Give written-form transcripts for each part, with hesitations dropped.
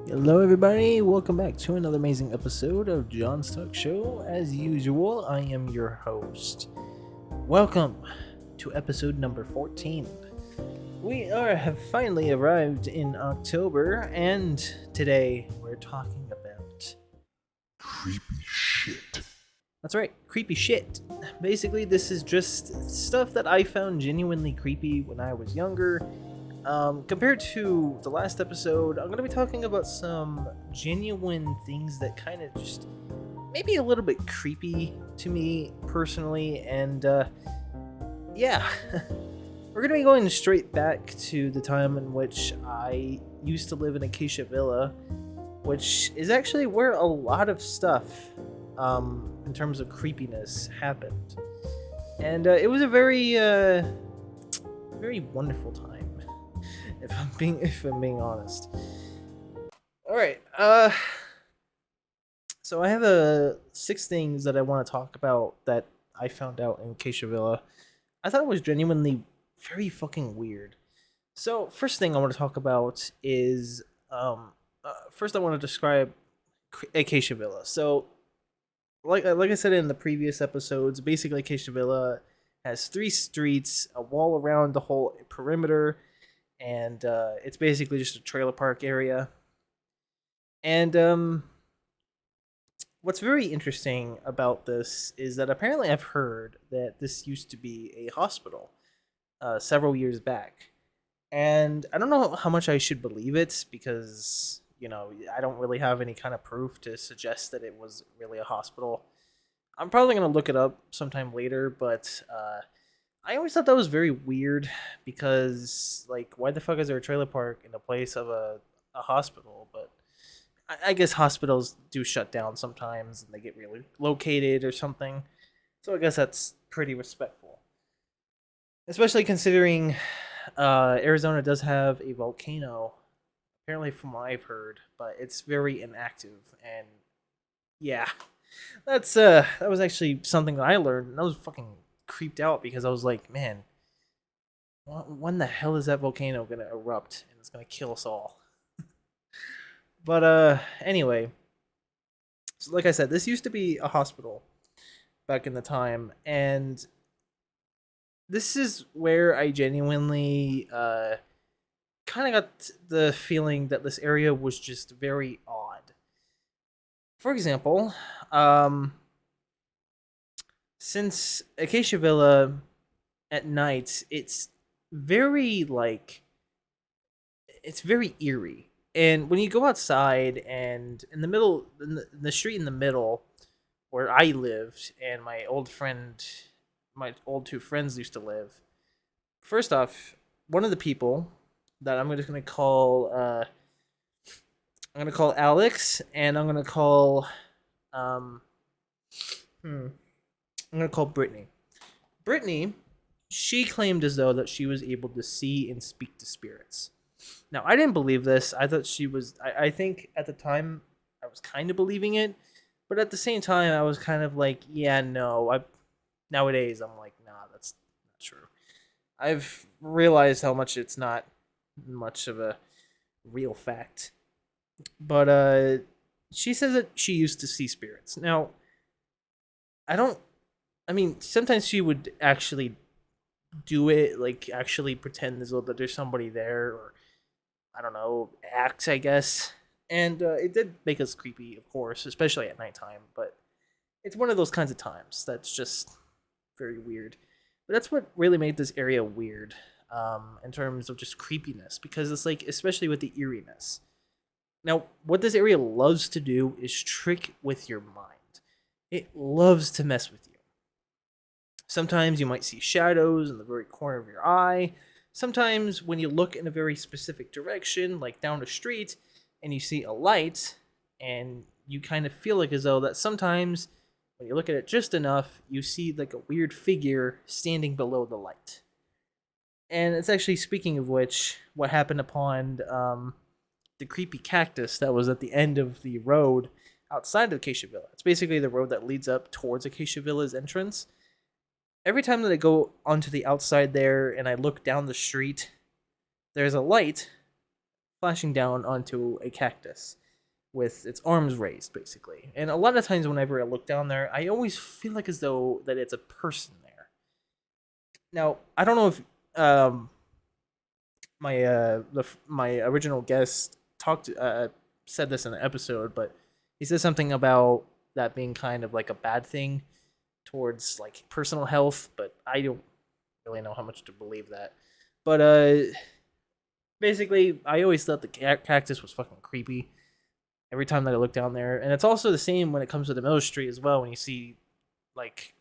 Hello, everybody. Welcome back to another amazing episode of Jon's Talk Show. As usual, I am your host. Welcome to episode number 14. Have finally arrived in October, and today we're talking about creepy shit. That's right, creepy shit. Basically, this is just stuff that I found genuinely creepy when I was younger. Compared to the last episode, I'm going to be talking about some genuine things that kind of just maybe a little bit creepy to me personally. And yeah, we're going to be going straight back to the time in which I used to live in Acacia Villa, which is actually where a lot of stuff in terms of creepiness happened. And it was a very wonderful time. If I'm being honest. All right. So I have 6 things that I want to talk about that I found out in Acacia Villa. I thought it was genuinely very fucking weird. So first thing I want to talk about is first I want to describe Acacia Villa. So like I said in the previous episodes, basically Acacia Villa has 3 streets, a wall around the whole perimeter. And it's basically just a trailer park area. And what's very interesting about this is that apparently I've heard that this used to be a hospital several years back. And I don't know how much I should believe it because, I don't really have any kind of proof to suggest that it was really a hospital. I'm probably going to look it up sometime later, but I always thought that was very weird because, like, why the fuck is there a trailer park in the place of a hospital? But I guess hospitals do shut down sometimes and they get relocated or something. So I guess that's pretty respectful. Especially considering Arizona does have a volcano, apparently from what I've heard, but it's very inactive. And yeah, that was actually something that I learned. And I was fucking creeped out because I was like, man, when the hell is that volcano gonna erupt and it's gonna kill us all? But anyway, so like I said, this used to be a hospital back in the time, and this is where I genuinely kind of got the feeling that this area was just very odd. For example, since Acacia Villa at night, it's very it's very eerie. And when you go outside and in the middle, in the street in the middle where I lived and my old 2 friends used to live. First off, one of the people that I'm just gonna call Alex, and I'm gonna call Brittany. Brittany, she claimed as though that she was able to see and speak to spirits. Now, I didn't believe this. I thought she was. I think at the time I was kind of believing it, but at the same time I was kind of like, yeah, no. Nowadays I'm like, nah, that's not true. I've realized how much it's not much of a real fact. But she says that she used to see spirits. Now, I don't. I mean, sometimes she would actually do it, like actually pretend as though that there's somebody there, or I don't know, act, I guess. And it did make us creepy, of course, especially at nighttime. But it's one of those kinds of times that's just very weird. But that's what really made this area weird, in terms of just creepiness, because it's like, especially with the eeriness. Now, what this area loves to do is trick with your mind. It loves to mess with you. Sometimes you might see shadows in the very corner of your eye. Sometimes when you look in a very specific direction, like down the street, and you see a light, and you kind of feel like as though that sometimes when you look at it just enough, you see like a weird figure standing below the light. And it's actually, speaking of which, what happened upon the creepy cactus that was at the end of the road outside of Acacia Villa. It's basically the road that leads up towards Acacia Villa's entrance. Every time that I go onto the outside there and I look down the street, there's a light flashing down onto a cactus with its arms raised, basically. And a lot of times, whenever I look down there, I always feel like as though that it's a person there. Now, I don't know if um, my original guest talked said this in the episode, but he said something about that being kind of like a bad thing towards like personal health, but I don't really know how much to believe that. But basically, I always thought the cactus was fucking creepy every time that I look down there, and it's also the same when it comes to the middle street as well. When you see like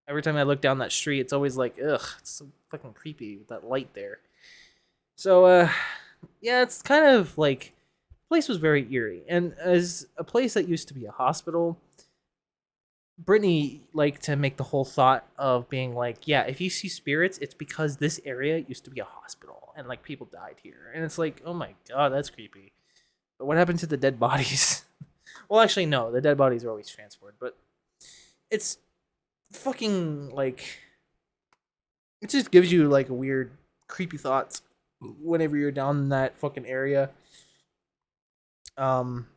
every time I look down that street, it's always like, ugh, it's so fucking creepy with that light there. So yeah, it's kind of like the place was very eerie, and as a place that used to be a hospital, Brittany liked to make the whole thought of being like, yeah, if you see spirits, it's because this area used to be a hospital and like people died here. And it's like, oh my god, that's creepy. But what happened to the dead bodies? Well, actually, no, the dead bodies are always transferred, but it's fucking like, it just gives you like a weird, creepy thoughts whenever you're down in that fucking area. Um,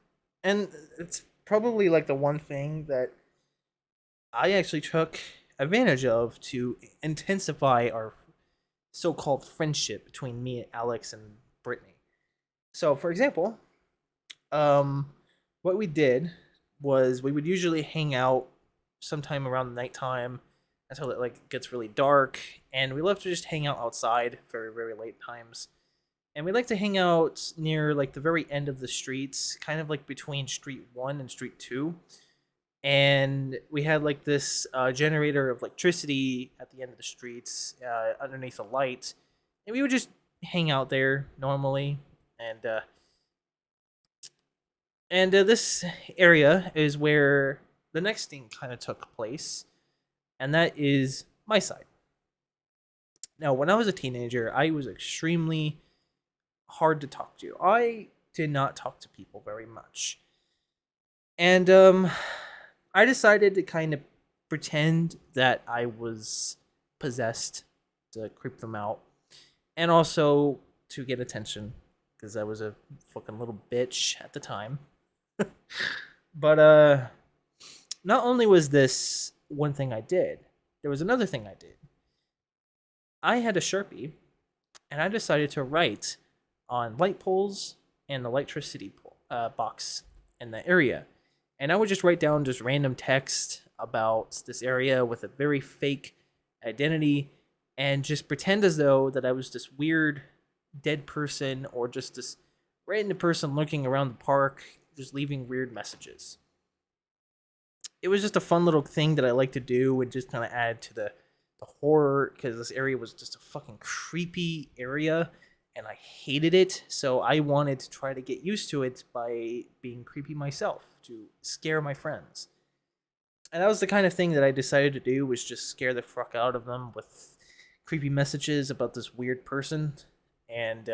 and it's probably like the one thing that I actually took advantage of to intensify our so-called friendship between me, Alex, and Brittany. So, for example, um, what we did was we would usually hang out sometime around nighttime until it like gets really dark, and we love to just hang out outside for very late times. And we like to hang out near like the very end of the streets, kind of like between Street One and Street Two, and we had like this generator of electricity at the end of the streets underneath a light, and we would just hang out there normally. And this area is where the next thing kind of took place, and that is my side. Now, when I was a teenager, I was extremely hard to talk to. I did not talk to people very much, and I decided to kind of pretend that I was possessed to creep them out, and also to get attention because I was a fucking little bitch at the time. But not only was this one thing I did, there was another thing I did. I had a Sharpie, and I decided to write on light poles and electricity box in the area. And I would just write down just random text about this area with a very fake identity and just pretend as though that I was this weird dead person or just this random person lurking around the park, just leaving weird messages. It was just a fun little thing that I like to do and just kind of add to the horror because this area was just a fucking creepy area and I hated it. So I wanted to try to get used to it by being creepy myself to scare my friends. And that was the kind of thing that I decided to do, was just scare the fuck out of them with creepy messages about this weird person. And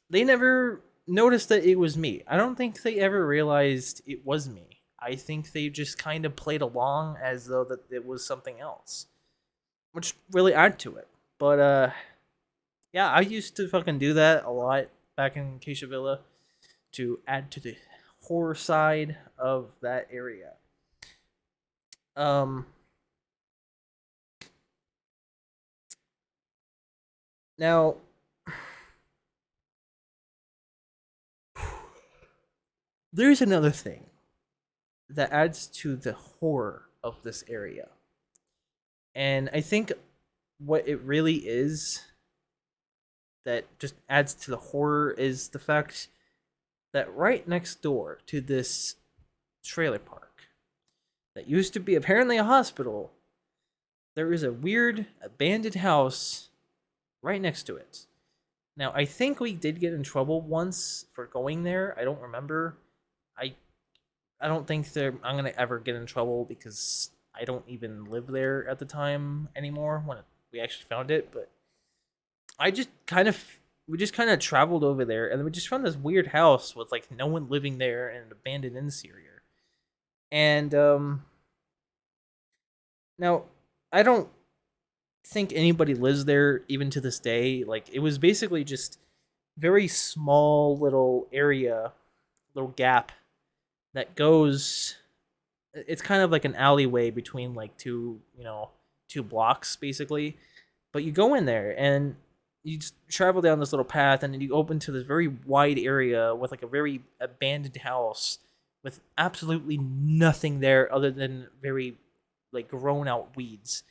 they never noticed that it was me. I don't think they ever realized it was me. I think they just kind of played along as though that it was something else, which really added to it. But yeah, I used to fucking do that a lot back in Keisha Villa to add to the horror side of that area. Um, Now, there's another thing that adds to the horror of this area. And I think what it really is that just adds to the horror is the fact that right next door to this trailer park that used to be apparently a hospital, there is a weird abandoned house right next to it. Now, I think we did get in trouble once for going there. I don't remember. I I don't think I'm gonna ever get in trouble because I don't even live there at the time anymore when we actually found it. But I just kind of we just kind of traveled over there and we just found this weird house with like no one living there and an abandoned interior. And now I don't think anybody lives there even to this day. Like it was basically just very small little area, little gap that goes. It's kind of like an alleyway between like two blocks basically. But you go in there and you just travel down this little path, and then you open to this very wide area with like a very abandoned house with absolutely nothing there other than very like grown out weeds.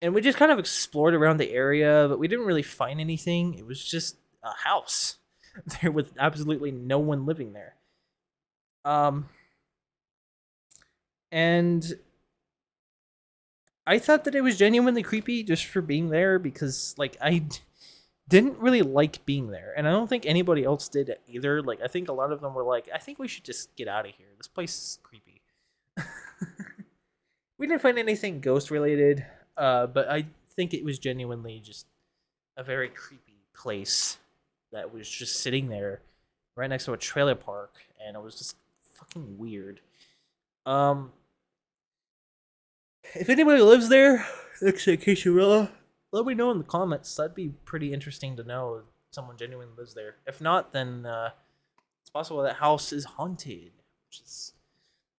And we just kind of explored around the area, but we didn't really find anything. It was just a house there with absolutely no one living there. Um, and I thought that it was genuinely creepy just for being there because, like, didn't really like being there, and I don't think anybody else did either. Like, I think a lot of them were like, "I think we should just get out of here. This place is creepy." We didn't find anything ghost related, but I think it was genuinely just a very creepy place that was just sitting there right next to a trailer park, and it was just fucking weird. Um, if anybody lives there, next to Kishirilla, let me know in the comments. That'd be pretty interesting to know if someone genuinely lives there. If not, then it's possible that house is haunted, which is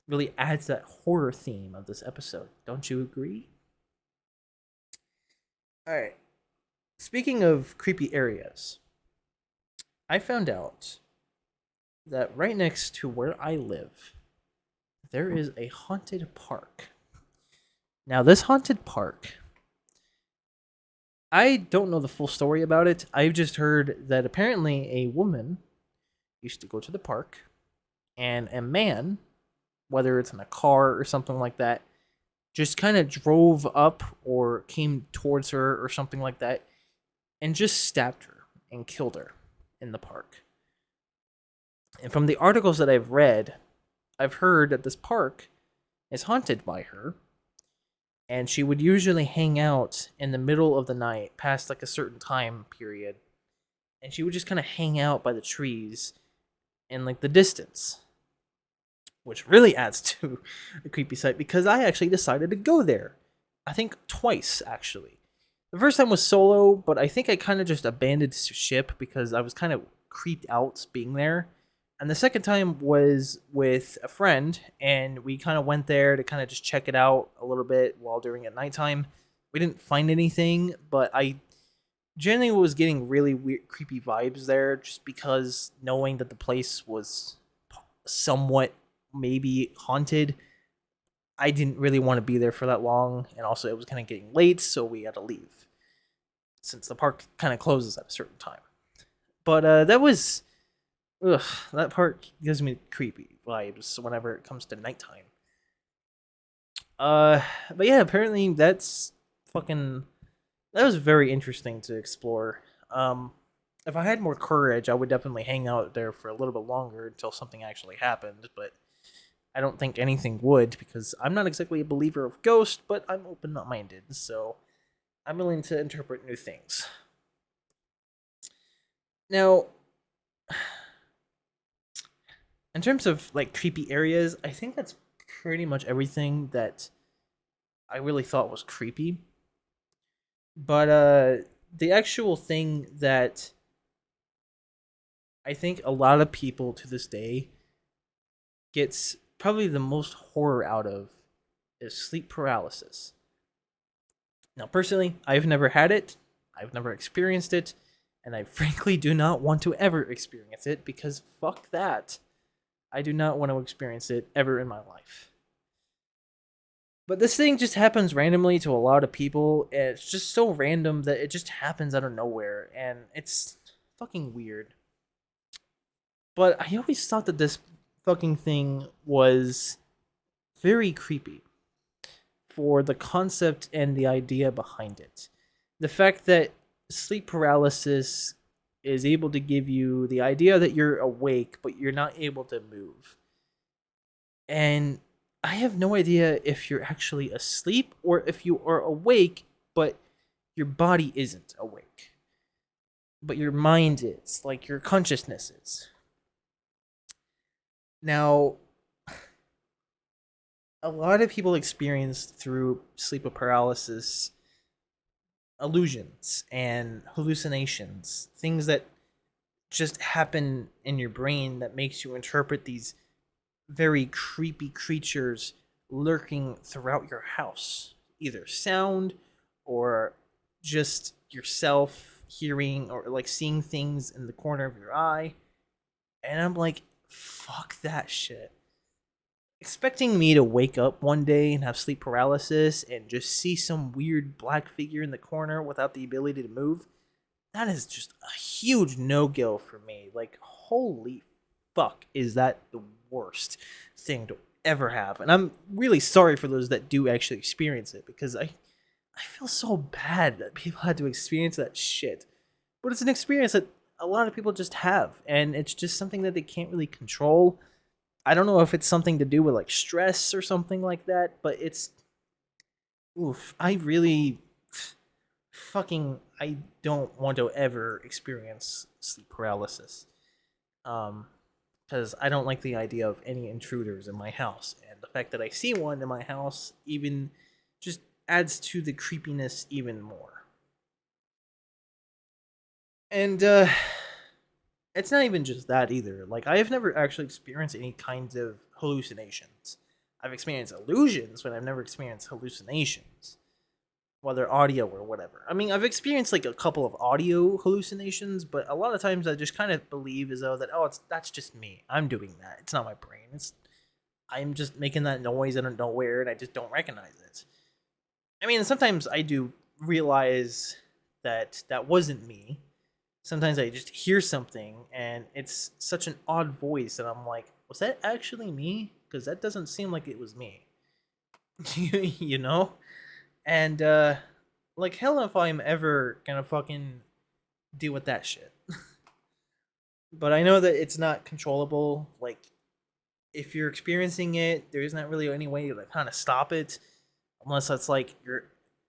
really adds that horror theme of this episode. Don't you agree? All right. Speaking of creepy areas, I found out that right next to where I live, there is a haunted park. Now, this haunted park, I don't know the full story about it. I've just heard that apparently a woman used to go to the park, and a man, whether it's in a car or something like that, just kind of drove up or came towards her or something like that and just stabbed her and killed her in the park. And from the articles that I've read, I've heard that this park is haunted by her, and she would usually hang out in the middle of the night past like a certain time period, and she would just kind of hang out by the trees in like the distance, which really adds to the creepy side because I actually decided to go there. I think twice, actually. The first time was solo, but I think I kind of just abandoned ship because I was kind of creeped out being there. And the second time was with a friend, and we kind of went there to kind of just check it out a little bit while during at nighttime. We didn't find anything, but I generally was getting really weird, creepy vibes there just because knowing that the place was somewhat maybe haunted. I didn't really want to be there for that long, and also it was kind of getting late, so we had to leave since the park kind of closes at a certain time. But that was, ugh, that park gives me creepy vibes whenever it comes to nighttime. But yeah, apparently that was very interesting to explore. If I had more courage, I would definitely hang out there for a little bit longer until something actually happened, but I don't think anything would because I'm not exactly a believer of ghosts, but I'm open-minded, so I'm willing to interpret new things. Now, in terms of like creepy areas, I think that's pretty much everything that I really thought was creepy. But the actual thing that I think a lot of people to this day gets probably the most horror out of is sleep paralysis. Now, personally, I've never had it, I've never experienced it, and I frankly do not want to ever experience it because fuck that. I do not want to experience it ever in my life. But this thing just happens randomly to a lot of people, and it's just so random that it just happens out of nowhere, and it's fucking weird. But I always thought that this fucking thing was very creepy for the concept and the idea behind it. The fact that sleep paralysis is able to give you the idea that you're awake, but you're not able to move. And I have no idea if you're actually asleep or if you are awake, but your body isn't awake. But your mind is, like your consciousness is. Now, a lot of people experience through sleep paralysis illusions and hallucinations, things that just happen in your brain that makes you interpret these very creepy creatures lurking throughout your house, either sound or just yourself hearing or like seeing things in the corner of your eye. And I'm like, fuck that shit. Expecting me to wake up one day and have sleep paralysis and just see some weird black figure in the corner without the ability to move, that is just a huge no-go for me. Like, holy fuck, is that the worst thing to ever have? And I'm really sorry for those that do actually experience it, because I feel so bad that people had to experience that shit. But it's an experience that a lot of people just have, and it's just something that they can't really control. I don't know if it's something to do with like stress or something like that, but it's oof. I really fucking I don't want to ever experience sleep paralysis. Because I don't like the idea of any intruders in my house, and the fact that I see one in my house even just adds to the creepiness even more. And it's not even just that either. Like, I have never actually experienced any kinds of hallucinations. I've experienced illusions, but I've never experienced hallucinations, whether audio or whatever. I mean, I've experienced like a couple of audio hallucinations, but a lot of times I just kind of believe as though that that's just me. I'm doing that. It's not my brain. I'm just making that noise out of nowhere, and I just don't recognize it. I mean, sometimes I do realize that that wasn't me. Sometimes I just hear something and it's such an odd voice that I'm like, was that actually me? Because that doesn't seem like it was me. You know? And like hell if I'm ever gonna fucking deal with that shit. But I know that it's not controllable. Like, if you're experiencing it, there's not really any way to like kind of stop it, unless that's like you're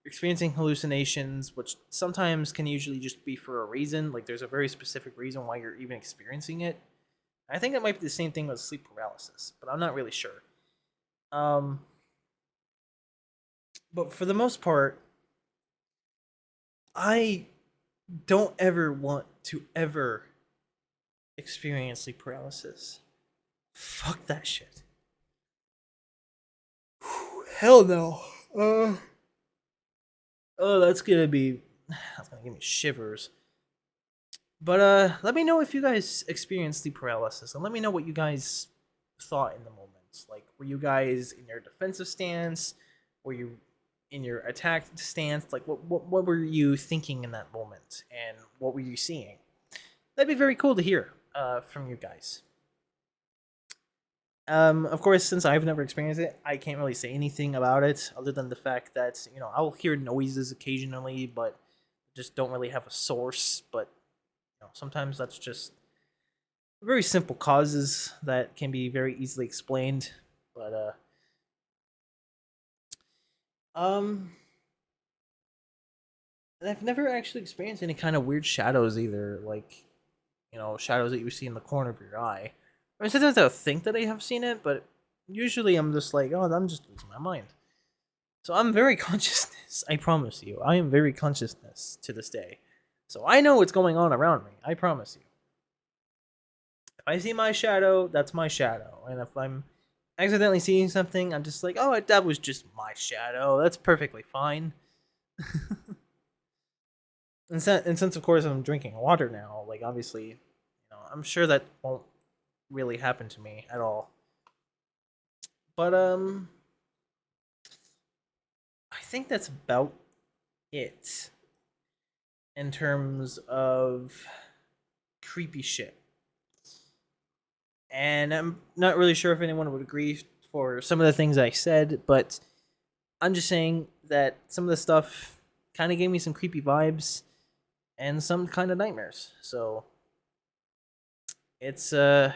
experiencing hallucinations, which sometimes can usually just be for a reason. Like, there's a very specific reason why you're even experiencing it. I think that might be the same thing with sleep paralysis, but I'm not really sure. Um, but for the most part, I don't ever want to ever experience sleep paralysis. Fuck that shit. Hell no. Oh, that's gonna give me shivers. But let me know if you guys experienced sleep paralysis, and let me know what you guys thought in the moment. Like, were you guys in your defensive stance? Were you in your attack stance? Like, what were you thinking in that moment, and what were you seeing? That'd be very cool to hear from you guys. Of course, since I've never experienced it, I can't really say anything about it other than the fact that I'll hear noises occasionally, but just don't really have a source. But sometimes that's just very simple causes that can be very easily explained. But um, and I've never actually experienced any kind of weird shadows either, like shadows that you see in the corner of your eye. I mean, sometimes I'll think that I have seen it, but usually I'm just like, oh, I'm just losing my mind. So I'm very consciousness. I promise you, I am very consciousness to this day. So I know what's going on around me. I promise you. If I see my shadow, that's my shadow. And if I'm accidentally seeing something, I'm just like, oh, that was just my shadow. That's perfectly fine. And since of course I'm drinking water now, like obviously, I'm sure that won't really happen to me at all. But I think that's about it in terms of creepy shit. And I'm not really sure if anyone would agree for some of the things I said, but I'm just saying that some of the stuff kind of gave me some creepy vibes and some kind of nightmares. So it's yeah,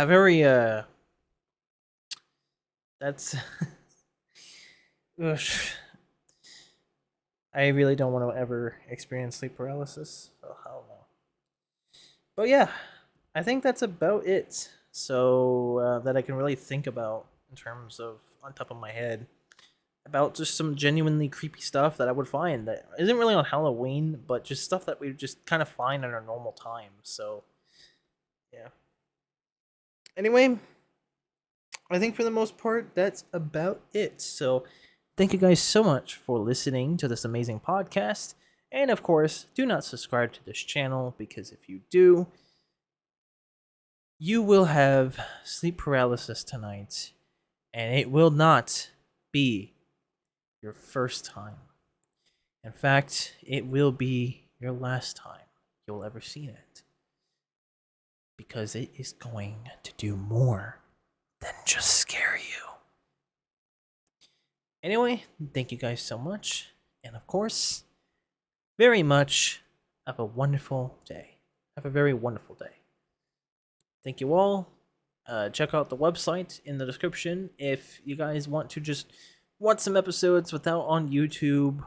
very that's ugh. I really don't want to ever experience sleep paralysis. So hell no. But yeah, I think that's about it. So that I can really think about in terms of on top of my head. about just some genuinely creepy stuff that I would find that isn't really on Halloween, but just stuff that we just kind of find in our normal time. So, yeah. Anyway, I think for the most part, that's about it. So, thank you guys so much for listening to this amazing podcast. And of course, do not subscribe to this channel because if you do, you will have sleep paralysis tonight. And it will not be your first time. In fact, it will be your last time you'll ever see it. Because it is going to do more than just scare you. Anyway, thank you guys so much. And of course, very much have a wonderful day. Have a very wonderful day. Thank you all. Check out the website in the description if you guys want to just watch some episodes without on YouTube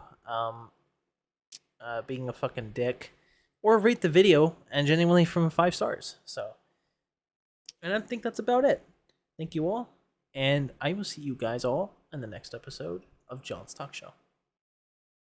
being a fucking dick, or rate the video and genuinely from 5 stars. So, and I think that's about it. Thank you all, and I will see you guys all in the next episode of John's Talk Show.